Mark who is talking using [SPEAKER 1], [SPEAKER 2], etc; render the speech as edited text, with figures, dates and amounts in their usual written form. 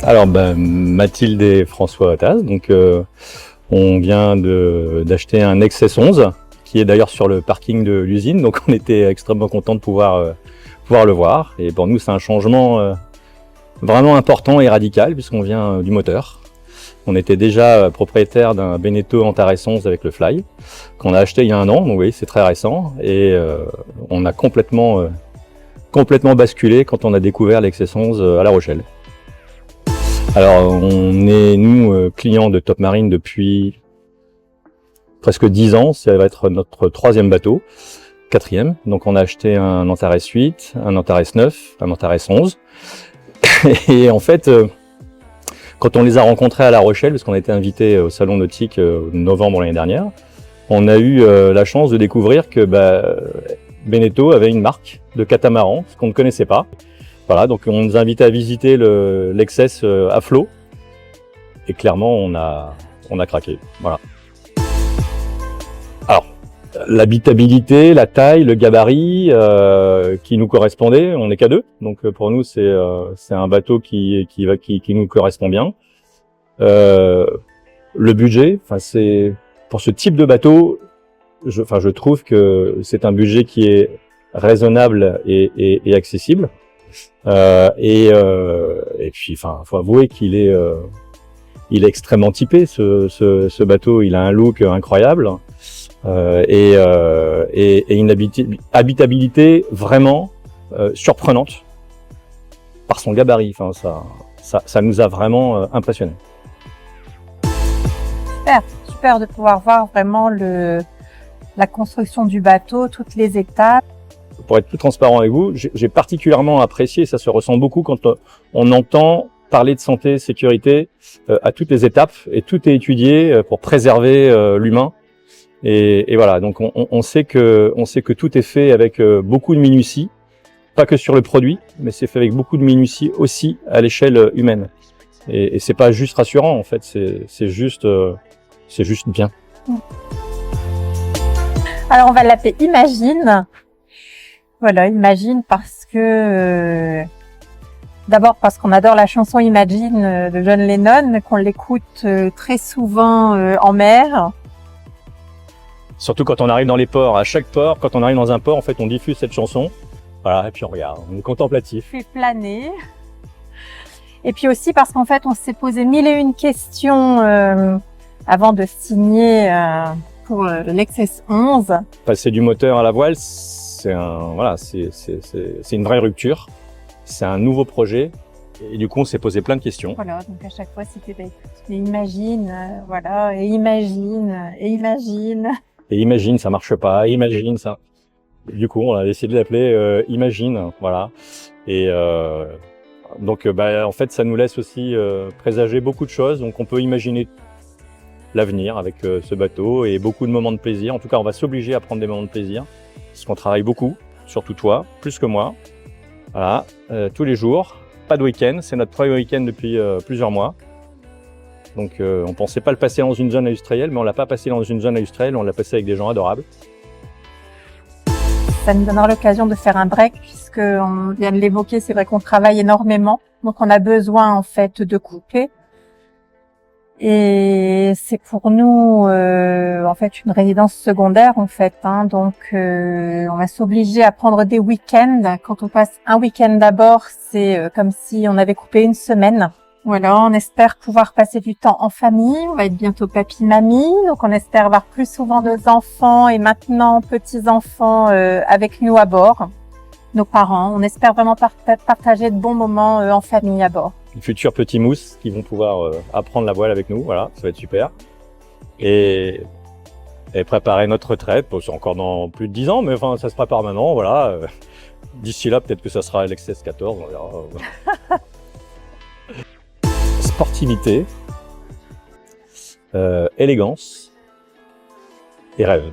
[SPEAKER 1] Alors, Mathilde et François Attaz, donc on vient d'acheter un XS 11 qui est d'ailleurs sur le parking de l'usine, donc on était extrêmement content de pouvoir le voir. Et pour nous, c'est un changement vraiment important et radical puisqu'on vient du moteur. On était déjà propriétaire d'un Beneteau Antares 11 avec le Fly, qu'on a acheté il y a 1 an, donc oui, c'est très récent, et on a complètement basculé quand on a découvert l'XS 11 à La Rochelle. Alors, on est, nous, clients de Top Marine depuis presque 10 ans, ça va être notre 3e bateau, 4e. Donc on a acheté un Antares 8, un Antares 9, un Antares 11. Et en fait, quand on les a rencontrés à La Rochelle, parce qu'on a été invité au salon nautique novembre l'année dernière, on a eu la chance de découvrir que Beneteau avait une marque de catamaran, ce qu'on ne connaissait pas. Voilà, donc on nous a invités à visiter l'XS à flot, et clairement on a craqué. Voilà. Alors, l'habitabilité, la taille, le gabarit qui nous correspondait, on n'est qu'à 2, donc pour nous c'est un bateau qui nous correspond bien. Le budget, c'est pour ce type de bateau, je trouve que c'est un budget qui est raisonnable et accessible. Et puis, faut avouer qu'il est extrêmement typé, ce bateau. Il a un look incroyable et une habitabilité vraiment surprenante par son gabarit. Ça nous a vraiment impressionnés.
[SPEAKER 2] Super de pouvoir voir vraiment la construction du bateau, toutes les étapes.
[SPEAKER 1] Pour être plus transparent avec vous, j'ai particulièrement apprécié, ça se ressent beaucoup quand on entend parler de santé, sécurité à toutes les étapes, et tout est étudié pour préserver l'humain. Et voilà, donc on sait que tout est fait avec beaucoup de minutie, pas que sur le produit, mais c'est fait avec beaucoup de minutie aussi à l'échelle humaine. Et c'est pas juste rassurant en fait, c'est juste bien.
[SPEAKER 2] Alors on va l'appeler Imagine. Voilà, Imagine parce que d'abord parce qu'on adore la chanson Imagine de John Lennon, qu'on l'écoute très souvent en mer.
[SPEAKER 1] Surtout quand on arrive dans les ports, à chaque port, quand on arrive dans un port, en fait, on diffuse cette chanson. Voilà, et puis on regarde, on est contemplatif.
[SPEAKER 2] Puis planer. Et puis aussi parce qu'en fait, on s'est posé 1001 questions avant de signer pour l'XS 11.
[SPEAKER 1] Passer du moteur à la voile, c'est une vraie rupture. C'est un nouveau projet. Et du coup, on s'est posé plein de questions.
[SPEAKER 2] Voilà, donc à chaque fois, c'était imagine, voilà, et imagine, et imagine.
[SPEAKER 1] Et imagine, ça marche pas, imagine ça. Du coup, on a décidé de l'appeler Imagine, voilà. Et donc, en fait, ça nous laisse aussi présager beaucoup de choses. Donc, on peut imaginer l'avenir avec ce bateau et beaucoup de moments de plaisir. En tout cas, on va s'obliger à prendre des moments de plaisir parce qu'on travaille beaucoup, surtout toi, plus que moi. Voilà, tous les jours, pas de week-end. C'est notre premier week-end depuis plusieurs mois. Donc, on pensait pas le passer dans une zone industrielle, mais on l'a pas passé dans une zone industrielle, on l'a passé avec des gens adorables.
[SPEAKER 2] Ça nous donnera l'occasion de faire un break, puisqu'on vient de l'évoquer, c'est vrai qu'on travaille énormément, donc on a besoin en fait de couper. Et c'est pour nous en fait une résidence secondaire en fait, donc on va s'obliger à prendre des week-ends. Quand on passe un week-end d'abord, c'est comme si on avait coupé une semaine. Voilà, on espère pouvoir passer du temps en famille. On va être bientôt papy-mamie, donc on espère avoir plus souvent nos enfants et maintenant petits-enfants avec nous à bord, nos parents. On espère vraiment partager de bons moments en famille à bord.
[SPEAKER 1] Les futurs petits mousses qui vont pouvoir apprendre la voile avec nous, voilà, ça va être super. Et préparer notre retraite, c'est encore dans plus de 10 ans, mais enfin ça se prépare maintenant, voilà. D'ici là, peut-être que ça sera l'XS 14, on verra. Sportivité, élégance et rêve.